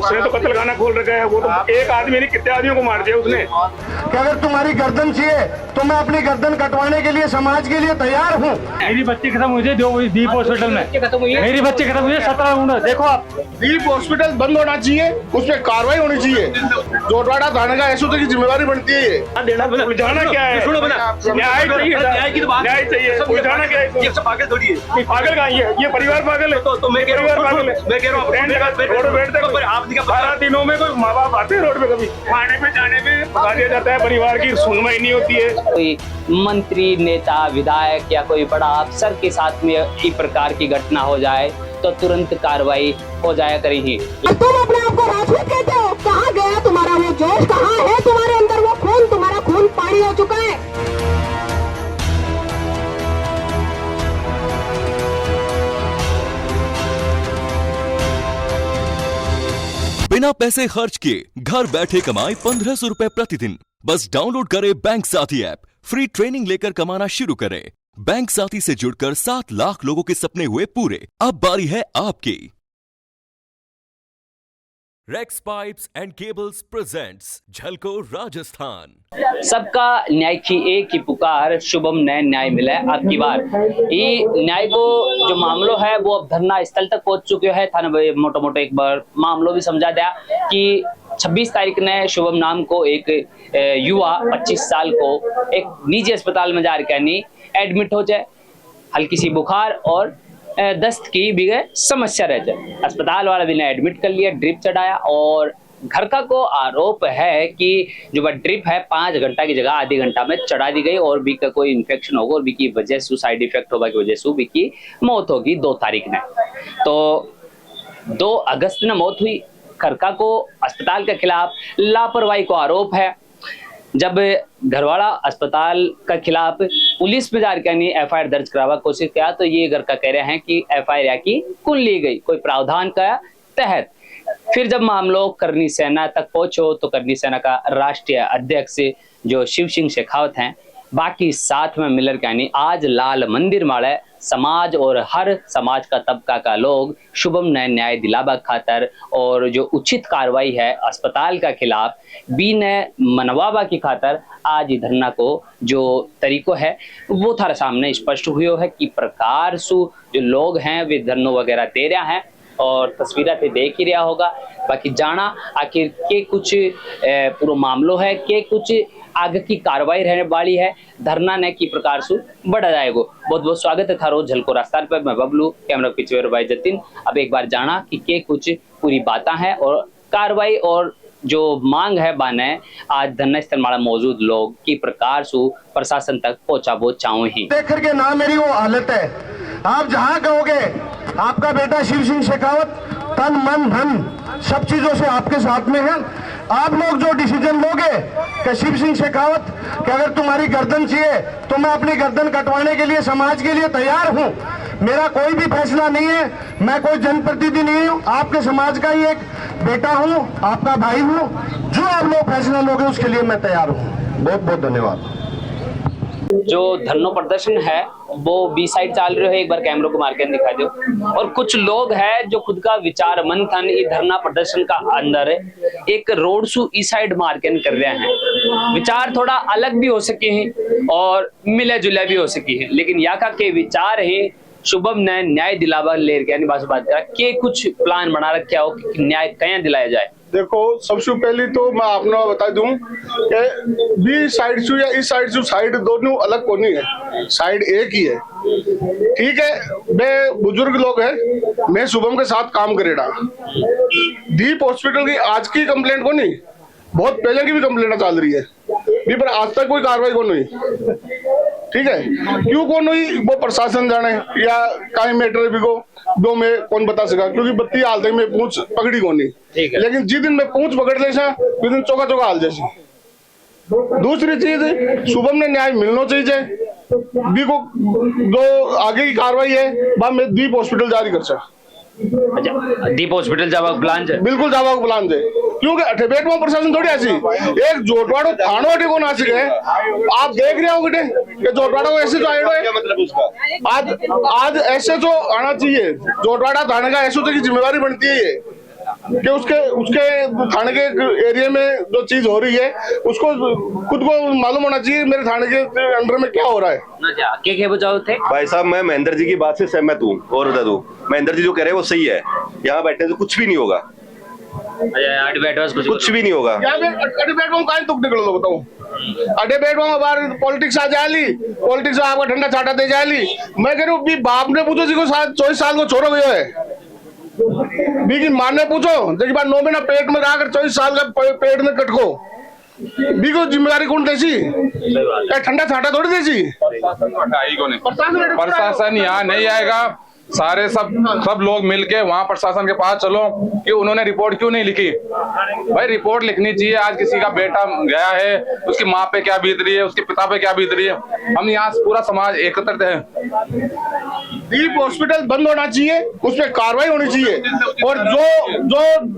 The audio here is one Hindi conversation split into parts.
उसने तो कत्ल खाना खोल रखा है। वो तो एक आदमी नहीं कितने आदमियों को मार दिया उसने। कि अगर तुम्हारी गर्दन चाहिए तो मैं अपनी गर्दन कटवाने के लिए समाज के लिए तैयार हूँ। मेरी बच्ची खत्म हुई थी दीप हॉस्पिटल में, मेरी बच्ची खत्म हुई है 17 उम्र। देखो आप, दीप हॉस्पिटल बंद होना चाहिए, उस पर कार्रवाई होनी चाहिए। जोटवाड़ा थाने का एसओ की जिम्मेवारी बनती है। उलझाना क्या है? न्याय चाहिए, न्याय चाहिए। उलझाना क्या है? पागल थोड़ी है, पागल कहाँ है? ये परिवार पागल है। तो मैं कह रहा हूँ, रोड बैठते आपने 12 दिनों में कोई माँ बाप आते हैं रोड पे? कभी थाने पे जाने में भगा दिया जाता है, परिवार की सुनवाई नहीं होती है। कोई मंत्री, नेता, विधायक या कोई बड़ा अफसर के साथ में इस प्रकार की घटना हो जाए तो तुरंत कार्रवाई हो जाया करेगी। तुम अपने आप को राजपूत कहते हो, कहाँ गया तुम्हारा वो जोश? कहाँ है तुम्हारे अंदर वो खून? तुम्हारा खून पानी हो चुका है। बिना पैसे खर्च किए घर बैठे कमाए 1500 रुपए प्रतिदिन। बस डाउनलोड करें बैंक साथी ऐप, फ्री ट्रेनिंग लेकर कमाना शुरू करें। बैंक साथी से जुड़कर 7 लाख लोगों के सपने हुए पूरे। अब बारी है आपकी। Rex pipes and cables presents झलको राजस्थान। सबका न्याय की एक ही पुकार, शुभम ने न्याय मिला है अब की बार। ये न्याय को जो मामलो है वो अब धरना स्थल तक पहुंच चुके हैं। थाना मोटा मोटा एक बार मामलो भी समझा दिया कि 26 तारीख ने शुभम नाम को एक युवा 25 साल को एक निजी अस्पताल में जाकर एडमिट हो जाए। हल्की सी बुखार और दस्त की भी समस्या रह जाए। अस्पताल वाला भी ने एडमिट कर लिया, ड्रिप चढ़ाया और घर का को आरोप है कि जो वह ड्रिप है 5 घंटा की जगह आधे घंटा में चढ़ा दी गई और भी का कोई इन्फेक्शन होगा और भी की वजह से साइड इफेक्ट होगा की वजह से भी की मौत होगी 2 तारीख ने। तो 2 अगस्त में मौत हुई। खरका को अस्पताल के खिलाफ लापरवाही को आरोप है। जब घरवाड़ा अस्पताल के खिलाफ पुलिस में जाकर एफआईआर दर्ज करावा कोशिश किया तो ये घर का कह रहे हैं कि एफआईआर की कुल ली गई कोई प्रावधान का तहत। फिर जब मामलो करनी सेना तक पहुंचो तो करनी सेना का राष्ट्रीय अध्यक्ष जो शिव सिंह शेखावत हैं, बाकी साथ में मिलकर कहनी आज लाल मंदिर माड़े समाज और हर समाज का तबका का लोग शुभम ने न्याय दिलाबा खातर और जो उचित कार्रवाई है अस्पताल का खिलाफ बी ने मनवाबा की खातर आज धरना को जो तरीको है वो थारे सामने स्पष्ट हुए है कि प्रकार सु जो लोग हैं वे धरनों वगैरह दे रहे हैं और तस्वीरें थे देख ही रहा होगा। बाकी जाना आखिर के कुछ पूरा मामलो है के कुछ आगे की कार्रवाई रहने वाली है। धरना ने की प्रकार से बढ़ा जाएगा। बहुत बहुत स्वागत है थारो झलको रास्तान पर। मैं बबलू, कैमरा पीछे भाई जतिन। अब एक बार जाना कि के कुछ पूरी बातें हैं और कार्रवाई और जो मांग है बाने आज धरना स्थल माड़ा मौजूद लोग की प्रकार से प्रशासन तक पहुंचा वो चाहूँ ही देख करके ना मेरी वो हालत है। आप जहाँ कहोगे आपका बेटा शिव सिंह शेखावत तन मन धन सब चीजों से आपके साथ में है। आप लोग जो डिसीजन लोगे कि शिव सिंह शेखावत कि अगर तुम्हारी गर्दन चाहिए तो मैं अपनी गर्दन कटवाने के लिए समाज के लिए तैयार हूँ। मेरा कोई भी फैसला नहीं है, मैं कोई जनप्रतिनिधि नहीं हूँ, आपके समाज का ही एक बेटा हूँ, आपका भाई हूँ। जो आप लोग फैसला लोगे उसके लिए मैं तैयार हूँ। बहुत बहुत धन्यवाद। जो धरनो प्रदर्शन है वो बी साइड चल रहे है। एक बार कैमरों को मार के दिखा दो। और कुछ लोग हैं जो खुद का विचार मंथन इस धरना प्रदर्शन का अंदर एक रोड शो इस साइड मार के कर रहे हैं। विचार थोड़ा अलग भी हो सके हैं और मिले जुले भी हो सके हैं, लेकिन यहाँ के विचार है शुभम ने न्याय दिलावा ले बात करा के कुछ प्लान बना रखा हो कि न्याय कहीं दिलाया जाए। देखो, सबसे पहले तो मैं आपको बता दूं कि बी साइड से या इस साइड से साइड दोनों अलग को नहीं है, साइड एक ही है। ठीक है, वे बुजुर्ग लोग हैं, मैं शुभम के साथ काम करेगा। दीप हॉस्पिटल की आज की कंप्लेंट को नहीं, बहुत पहले की भी कंप्लेंट चल रही है भी, पर आज तक कोई कार्रवाई को नहीं। ठीक है, क्यों कौन हुई वो प्रशासन जाने या कहीं मैटर भी को दो में कौन बता सका, क्योंकि बत्ती हाल तक में पूछ पकड़ी को नहीं। लेकिन जिस दिन में पूछ पकड़ ले उस दिन चौका चौका हाल जैसी। दूसरी चीज, शुभम ने न्याय मिलना चाहिए। बी को जो आगे की कार्रवाई है वह मैं दीप हॉस्पिटल जारी कर सकता। अच्छा, दीप हॉस्पिटल जावा प्लान है, बिल्कुल जावा प्लान है, क्योंकि अठेपेट में प्रशासन थोड़ी ऐसी एक जोटवाड़ो थानो अटे को ना सके। आप देख रहे हो कि जोटवाड़ा को ऐसे जो आए मतलब उसका आज ऐसे जो आना चाहिए। जोटवाड़ा थाने का एसओ की जिम्मेवारी बनती है। कि उसके थाने के एरिया में जो चीज हो रही है उसको खुद को मालूम होना चाहिए मेरे थाने के अंडर में क्या हो रहा है। अच्छा, क्या बचाओ थे भाई साहब, मैं महेंद्र जी की बात से सहमत हूँ और बता दूं, महेंद्र जी जो कह रहे हैं वो सही है। यहाँ बैठने से कुछ भी नहीं होगा, कुछ भी नहीं होगा। अडे बैठ में तुक निकलो तो बताऊं, अडे बैठ में बाहर पॉलिटिक्स आ जाली, पॉलिटिक्स आपका ठंडा छाटा दे जाली। मैं कह रहा हूँ बाप ने पूछो जी को 24 साल को छोड़ो गया है, बीकी मां ने पूछो देखिए बार 9 महीना पेट में रह कर 24 साल का पेट में कटको, बीको जिम्मेदारी कौन देसी, ठंडा छाटा थोड़ी देसी। प्रशासन यहाँ नहीं आएगा, सारे सब लोग मिलके वहाँ प्रशासन के पास चलो कि उन्होंने रिपोर्ट क्यों नहीं लिखी। भाई रिपोर्ट लिखनी चाहिए। आज किसी का बेटा गया है, उसकी माँ पे क्या बीत रही है, उसके पिता पे क्या बीत रही है, हम यहाँ पूरा समाज एकत्रित है। दीप हॉस्पिटल बंद होना चाहिए, उस पर कार्रवाई होनी चाहिए और जो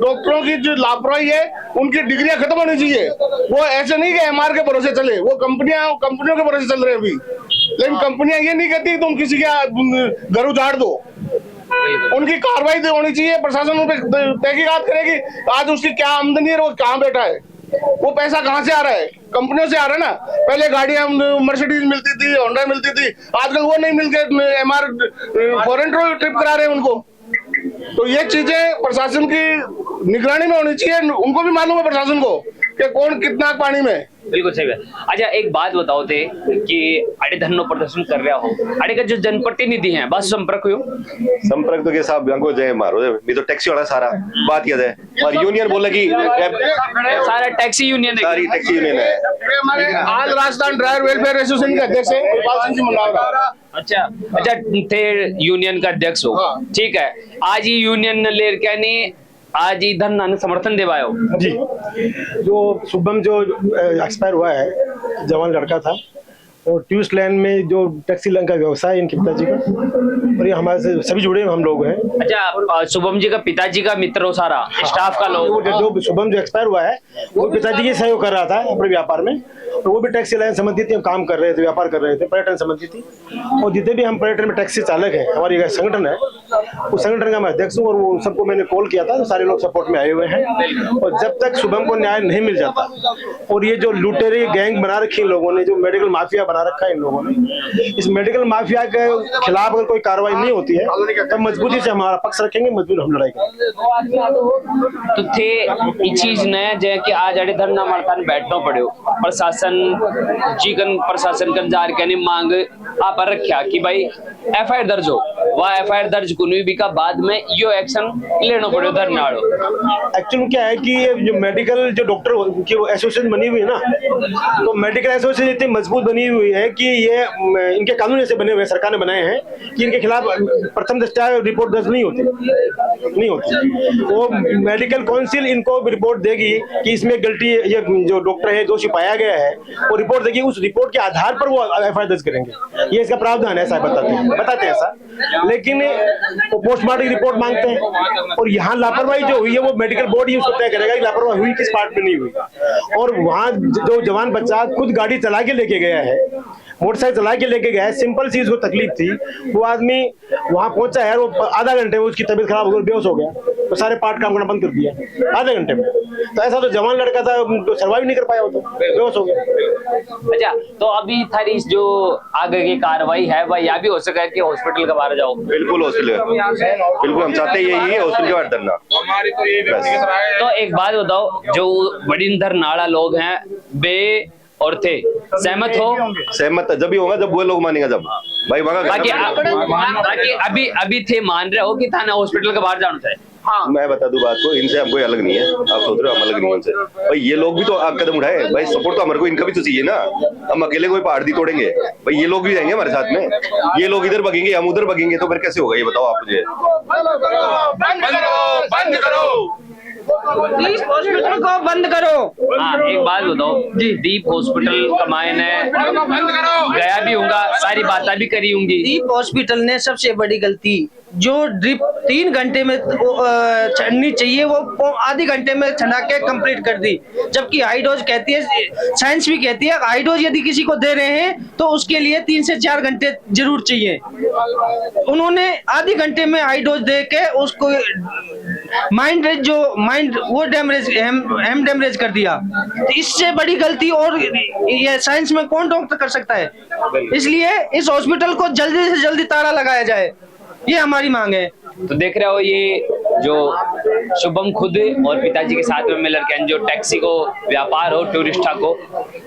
डॉक्टरों की जो लापरवाही है उनकी डिग्रियां खत्म होनी चाहिए। वो ऐसे नहीं कि एमआर के भरोसे चले, वो कंपनियों के भरोसे चल रहे हैं अभी, लेकिन कंपनियां ये नहीं कहती तुम किसी का घर उजाड़ दो। उनकी कार्रवाई होनी चाहिए, प्रशासन उन पर तहकीकात करेगी आज उसकी क्या आमदनी है, वो कहाँ बैठा है, वो पैसा कहाँ से आ रहा है, कंपनियों से आ रहा है ना। पहले गाड़ियां मर्सिडीज मिलती थी, होंडा मिलती थी, आजकल वो नहीं मिलके एमआर फॉरेन ट्रिप करा रहे हैं उनको। तो ये चीजें प्रशासन की निगरानी में होनी चाहिए, उनको भी मालूम है प्रशासन को कि कौन कितना पानी में। बिल्कुल सही है। अच्छा एक बात बताओ थे कि अड़े धरनो प्रदर्शन कर रहा हो, अड़े का जो जनप्रतिनिधि हैं बस संपर्क हुई संपर्क तो के साहब गंगो जय मारो मैं तो टैक्सी वाला सारा बात किया जाए और यूनियन बोला कि सारा टैक्सी यूनियन है, सारी टैक्सी यूनियन है। हमारे आज राजस्थान ड्राइवर वेलफेयर एसोसिएशन के अध्यक्ष है गोपाल सिंह जी मुंडावरा। अच्छा थे यूनियन का अध्यक्ष हो, ठीक है। आज ही यूनियन ने ले क्या नहीं आज ही धरना ने समर्थन देवायो जी। जो शुभम जो एक्सपायर हुआ है, जवान लड़का था और ट्यूस्ट लैंड में जो टैक्सी लाइन का व्यवसाय इनके पिताजी का, और ये हमारे से सभी जुड़े हम लोग हैं। अच्छा शुभम जी का पिताजी का मित्र हो सारा स्टाफ का लोग। जो शुभम जो एक्सपायर हुआ है वो पिताजी के सहयोग कर रहा था अपने व्यापार में, तो वो भी टैक्सी लाइन संबंधी थी, हम काम कर रहे थे, व्यापार कर रहे थे, पर्यटन संबंधी थी। और जितने भी हम पर्यटन में टैक्सी चालक हैं, हमारी संगठन है, उस संगठन का मैं अध्यक्ष हूँ और वो सबको मैंने कॉल किया था, तो सारे लोग सपोर्ट में आए हुए हैं। और जब तक शुभम को न्याय नहीं मिल जाता और ये जो लुटेरी गैंग बना रखी इन लोगों ने, जो मेडिकल माफिया बना रखा है इन लोगों ने, इस मेडिकल माफिया के खिलाफ अगर कोई कार्रवाई नहीं होती है तब मजबूती से हमारा पक्ष रखेंगे, मजबूत हम लड़ाई करेंगे। तो थे ये चीज न जै कि आज अड़े धरना मारतान बैठना पड़ो, प्रशासन जीगन प्रशासन कर जार के मांग आप रखा कि भाई एफआईआर दर्ज हो, वह एफआईआर दर्ज कुनी भी का बाद में यो एक्शन लेना पड़ो धरना। एक्चुअली क्या है कि जो मेडिकल जो डॉक्टर की एसोसिएशन बनी हुई है ना, तो मेडिकल एसोसिएशन इतनी मजबूत बनी हुई है कि ये इनके कानून ऐसे बने हुए सरकार ने बनाए हैं कि इनके खिलाफ प्रथम दृष्टया रिपोर्ट दर्ज नहीं होती। वो मेडिकल काउंसिल इनको रिपोर्ट देगी कि इसमें गलती, ये जो डॉक्टर है दोषी पाया गया है, वो रिपोर्ट देगी, उस रिपोर्ट के आधार पर वो एफआईआर दर्ज करेंगे। ये इसका प्रावधान है, ऐसा बताते हैं ऐसा। लेकिन वो पोस्टमार्टम रिपोर्ट मांगते हैं और यहाँ लापरवाही जो हुई है वो मेडिकल बोर्ड ही उसको तय करेगा कि लापरवाही हुई किस पार्ट में नहीं हुई। और वहाँ जो जवान बच्चा खुद गाड़ी चला के लेके गया है, मोटरसाइकिल चला के लेके गया है, सिंपल सी उसको तकलीफ थी, वो आदमी वहां पहुंचा है, वो आधा घंटे में उसकी तबीयत खराब हो गई, बेहोश हो गया, तो सारे पार्ट काम करना बंद कर दिया आधे घंटे में। तो ऐसा तो जवान लड़का था, तो सर्वाइव नहीं कर पाया, वो तो बेहोश हो गया। अच्छा तो अभी थारी जो आगे की कार्रवाई है वह यह भी हो सका है कि हॉस्पिटल के बाहर जाओ। बिल्कुल हॉस्पिटल, बिल्कुल हम चाहते यही है हॉस्पिटल के बाहर धरना। तो एक बात बताओ, जो बड़ी धरनाड़ा लोग हैं बे और थे सहमत हो? सहमत जब भी होगा जब वो लोग मानेगा, जब भाई बाकी अभी थे मान रहे हो कि थाना हॉस्पिटल के बाहर जाना चाहिए। हाँ मैं बता दूं बात को, इनसे हम कोई अलग नहीं है, आप सोच रहे हो हम अलग नहीं है उनसे। भाई ये लोग भी तो आप कदम उठाए भाई, सपोर्ट तो हमारे को इनका भी तो चाहिए ना। हम अकेले कोई पहाड़ दी तोड़ेंगे भाई, ये लोग भी जाएंगे हमारे साथ में, ये लोग इधर भगेंगे हम उधर भगेंगे, तो फिर कैसे होगा ये बताओ आप मुझे। बंद करो प्लीज हॉस्पिटल को बंद करो। हाँ एक बात बताओ जी, दीप हॉस्पिटल का मायने गया भी होगा, सारी बातें भी करी होंगी। दीप हॉस्पिटल ने सबसे बड़ी गलती, जो ड्रिप 3 घंटे में चढ़नी चाहिए वो आधे घंटे में चढ़ा के कंप्लीट कर दी, जबकि हाई डोज कहती है, साइंस भी कहती है हाई डोज यदि किसी को दे रहे हैं तो उसके लिए 3 से 4 घंटे जरूर चाहिए। उन्होंने आधे घंटे में हाई डोज दे के उसको माइंड वो डैमेज कर दिया। तो इससे बड़ी गलती और ये साइंस में कौन डॉक्टर कर सकता है? इसलिए इस हॉस्पिटल को जल्दी से जल्दी ताला लगाया जाए, ये हमारी मांग है। तो देख रहे हो ये जो शुभम खुद और पिताजी के साथ में मिलकर के जो टैक्सी को व्यापार हो टूरिस्टा को,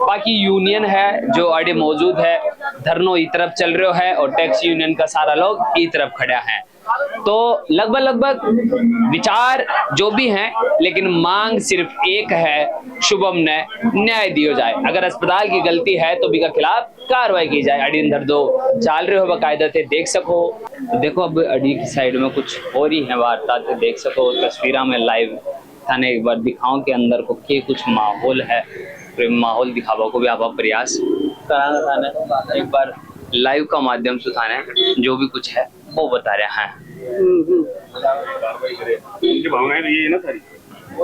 बाकी यूनियन है जो अड़े मौजूद है, धरनो ई तरफ चल रहे है और टैक्सी यूनियन का सारा लोग ई तरफ खड़ा है। तो लगभग विचार जो भी हैं, लेकिन मांग सिर्फ एक है, शुभम ने न्याय दियो जाए। अगर अस्पताल की गलती है तो भी का खिलाफ कार्रवाई की जाए। अड़ी अंदर दो चाल रहे हो बाकायदा थे देख सको। तो देखो अब अड़ी की साइड में कुछ हो रही है वार्ता, देख सको तस्वीर में लाइव थाने एक बार दिखाओ के अंदर को के कुछ माहौल है, माहौल दिखावा को भी आप प्रयास कराना थाने एक बार लाइव का माध्यम से थाने जो भी कुछ है वो बता रहे हैं। उनकी भावनाएं तो ये है ना सारी,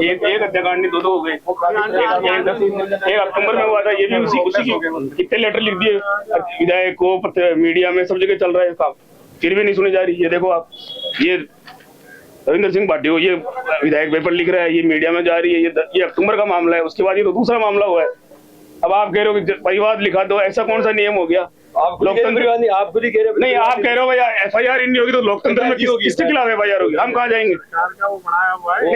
एक हत्याकांड नहीं दो हो गए, एक अक्टूबर में हुआ था, ये भी उसी की कितने लेटर लिख दिए विधायक को, मीडिया में सब जगह चल रहा है काम, फिर भी नहीं सुनी जा रही। ये देखो आप, ये रविंद्र सिंह भाटियो ये विधायक पेपर लिख रहा है, ये मीडिया में जा रही है, ये अक्टूबर का मामला है। उसके बाद ये तो दूसरा मामला हुआ है। अब आप कह रहे हो कि परिवार लिखा दो, ऐसा कौन सा नियम हो गया? लोकतंत्र आप खुद ही कह रहे हो, नहीं आप कह रहे हो भैया FIR नहीं होगी तो लोकतंत्र में किसके खिलाफ FIR होगी? हम कहाँ जाएंगे?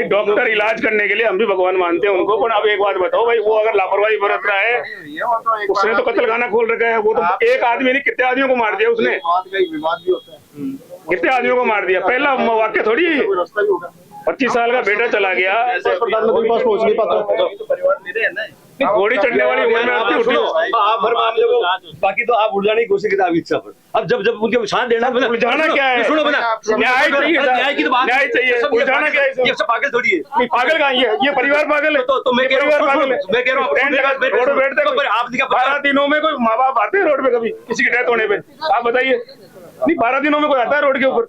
डॉक्टर इलाज करने के लिए हम भी भगवान मानते हैं उनको, पर अब एक बात बताओ भाई, वो अगर लापरवाही बरत रहा है, उसने तो कत्ल खाना खोल रखा है। वो तो एक आदमी नहीं कितने आदमियों को मार दिया उसने, कितने आदमियों को मार दिया। पहला वाक्य थोड़ी 25 साल का बेटा चला गया, प्रधानमंत्री पास पहुंच नहीं पाता, घोड़ी चढ़ने वाली उम्र में आपकी उठी। आप हर मामले को बाकी तो आप उलझाने की कोशिश करते हैं इच्छा पर। अब जब उनके साथ देना उलझाना क्या है? सुनो बना, न्याय चाहिए, न्याय की तो बात, न्याय चाहिए, उलझाना क्या है? ये सब पागल थोड़ी है। नहीं पागल कहाँ है? ये परिवार पागल है। तो मैं कह रहा हूँ, मैं कह रहा हूँ रोड पे बैठते हैं, आप 12 दिनों में कोई माँ बाप आते हैं रोड पे कभी किसी की डेथ होने पे? आप बताइए, नहीं 12 दिनों में कोई आता है रोड के ऊपर?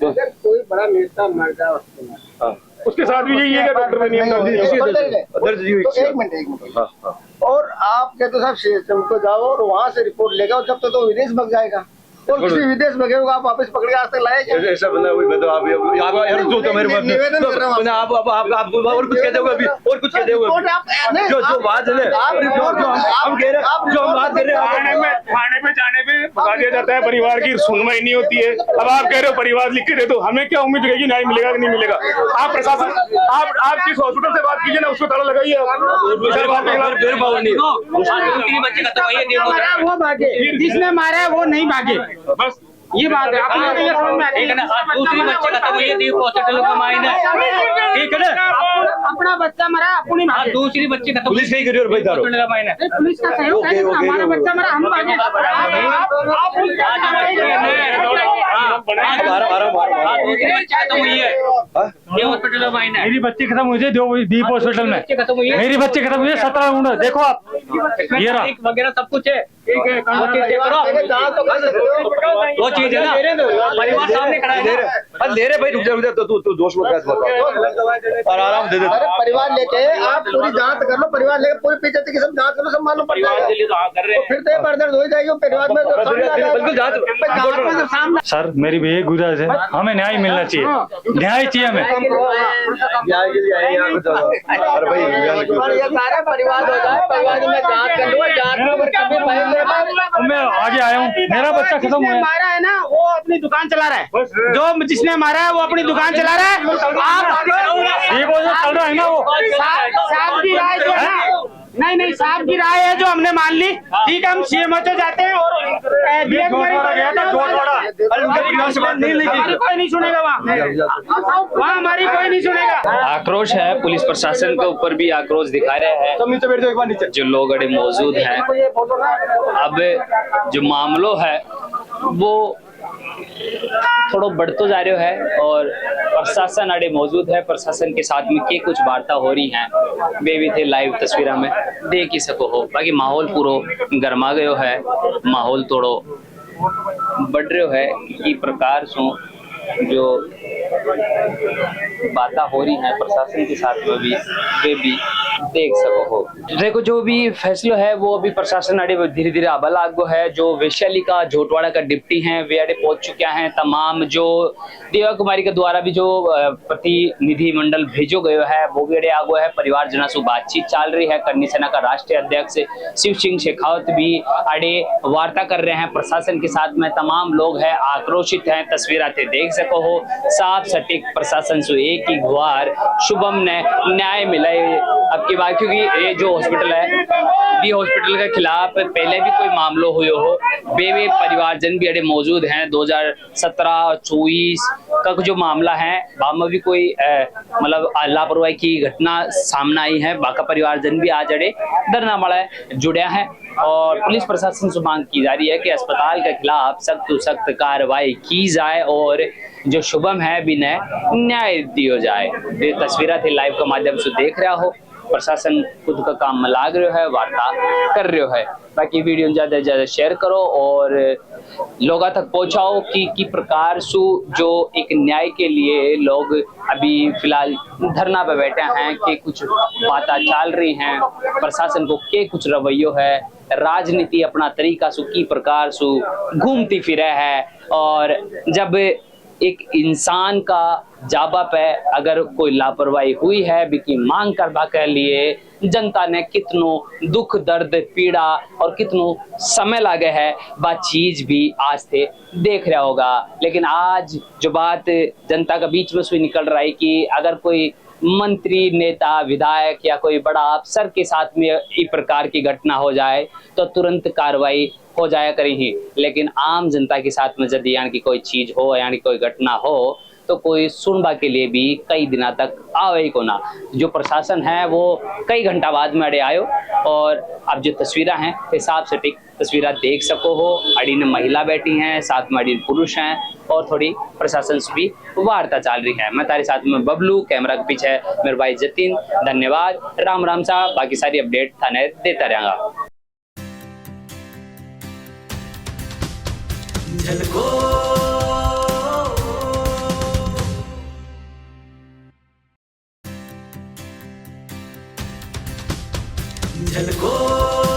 कोई बड़ा नेता मर जाए उसके साथ भी यही है कि डॉक्टर ने नियम एक मिनट और आप कहते साहब सिस्टम को जाओ और वहाँ से रिपोर्ट लेगा, और जब तक तो विदेश भाग जाएगा और किसी विदेश भगे होगा आप वापस पकड़ के आज तक लाए क्या? ऐसा बंदा कोई बताओ आप मेरे पास आप और कुछ कहते हो अभी, और कुछ कहते हो जो बात है हम कह रहे हैं, जो हम बात कर रहे हैं थाने पे जाने पे बता दिया जाता है, परिवार की सुनवाई नहीं होती है। अब आप कह रहे हो परिवार लिख के दे दो, हमें क्या उम्मीद रहेगी न्याय मिलेगा कि नहीं मिलेगा? आप प्रशासन आप किस हॉस्पिटल से बात कीजिए ना, उसको ताला लगाइए। वो भागे, जिसने मारा है वो नहीं भागे, बस ये बात है। दूसरी बच्चे खत्म हुई है, ठीक है ना, अपना बच्चा मरा अपनी भागे, दूसरी बच्चे खत्म पुलिस नहीं करी और भाई दारो पुलिस का सहयोग है, हमारा बच्चा मरा हम भागे। मेरी बच्ची खत्म हुई थी दीप हॉस्पिटल में, मेरी बच्ची खत्म हुई है 17 देखो आप, ये रहा वगैरह सब कुछ है। वो चीज है ना, परिवार सामने खड़ा है। ले रहे भाई, रुक जा तू दोष मत कर और आराम दे दे। परिवार लेके आप पूरी जांच कर लो, परिवार लेके पूरी पीछे की सब जांच कर लो, सब मालूम पड़ जाएगा, फिर तो बर्दर्द हो जाएगी परिवार में। बिल्कुल जांच। सर मेरी भी एक गुजारिश है, हमें न्याय मिलना चाहिए, न्याय चाहिए हमें। न्याय के लिए आए यहाँ पे, अरे भाई ये सारा परिवार हो जाए, परिवार में जांच कर लो, जांच में मैं आगे आया हूँ, मेरा बच्चा खत्म हुआ है। मारा है ना वो अपनी दुकान चला रहा है, जो जिसने मारा है वो अपनी दुकान चला रहा है। आप ये वो जो चल रहा है ना, वो साहब की राय जो है ना, नहीं साहब की राय है जो हमने मान ली, ठीक है हम CMO जाते हैं और कोई नहीं सुनेगा, वहाँ हमारी कोई नहीं सुनेगा। आक्रोश है, पुलिस प्रशासन के ऊपर भी आक्रोश दिखा रहे हैं जो लोग अड़े मौजूद हैं। अब जो मामलो है वो थोड़ा बढ़तो जा रहा है और प्रशासन अड़े मौजूद है, प्रशासन के साथ में के कुछ वार्ता हो रही हैं, वे भी थे लाइव तस्वीर में देख ही सको हो। बाकी माहौल पूरो गर्मा गयो है, माहौल थोड़ो बढ़ रहा है कि प्रकार से जो बातें हो रही हैं प्रशासन के साथ में भी वे भी देख सको हो। देखो जो भी फैसलो है वो अभी प्रशासन अड़े धीरे धीरे अबल आगो है। जो वैशाली का झोटवाड़ा का डिप्टी हैं वे अड़े पहुंच चुके हैं। तमाम जो देवा कुमारी के द्वारा भी जो प्रतिनिधि मंडल भेजो गयो है वो भी अड़े आगो है। परिवार जना से बातचीत चल रही है। करनी सेना का राष्ट्रीय अध्यक्ष शिव सिंह शेखावत भी अड़े वार्ता कर रहे हैं प्रशासन के साथ में। तमाम लोग हैं आक्रोशित हैं। तस्वीर आते देख सको हो। साफ सटीक प्रशासन से एक ही गुहार शुभम ने न्याय मिले अब की बात, क्योंकि ये जो हॉस्पिटल है बी हॉस्पिटल के खिलाफ पहले भी कोई मामलो हुए हो वे परिवारजन भी अड़े मौजूद हैं। 2017-24 का जो मामला है वहाँ भी कोई मतलब लापरवाही की घटना सामने आई है। बाका परिवारजन भी आज अड़े धरना मड़ा जुड़े हैं और पुलिस प्रशासन से मांग की जा रही है कि अस्पताल के खिलाफ सख्त सख्त कार्रवाई की जाए और जो शुभम है भी न्याय दियो जाए। ये तस्वीरें थे लाइव के माध्यम से देख रहा हो। प्रशासन खुद का काम में लाग रहे है, वार्ता कर रहे है। बाकी वीडियो ज्यादा से ज्यादा शेयर करो और लोगों तक पहुंचाओ कि प्रकार से जो एक न्याय के लिए लोग अभी फिलहाल धरना पे बैठे हैं कि कुछ बातें चल रही हैं प्रशासन को के कुछ रवैयो है। राजनीति अपना तरीका से की प्रकार से घूमती फिरे है और जब एक इंसान का जाबा पे अगर कोई लापरवाही हुई है बिकी मांग करवा के लिए जनता ने कितनो दुख दर्द पीड़ा और कितनो समय लगे है वह चीज भी आज थे देख रहा होगा। लेकिन आज जो बात जनता के बीच में से निकल रहा है कि अगर कोई मंत्री नेता विधायक या कोई बड़ा अफसर के साथ में इस प्रकार की घटना हो जाए तो तुरंत कार्रवाई हो जाया करेगी। लेकिन आम जनता के साथ में यदि यानी कि कोई चीज हो यानी कोई घटना हो तो कोई सुनवा के लिए भी कई दिनों तक आवे को ना। जो प्रशासन है वो कई घंटा बाद में अड़े आयो और अब जो तस्वीरें हैं हिसाब से ठीक तस्वीरें देख सको हो। अड़ी ने महिला बैठी हैं, साथ में अड़ी पुरुष हैं और थोड़ी प्रशासन से भी वार्ता चल रही है। मैं तारे साथ में बबलू, कैमरा के पीछे मेरे भाई जतिन। धन्यवाद। राम राम साहब। बाकी सारी अपडेट थाने देता रहेगा। झलको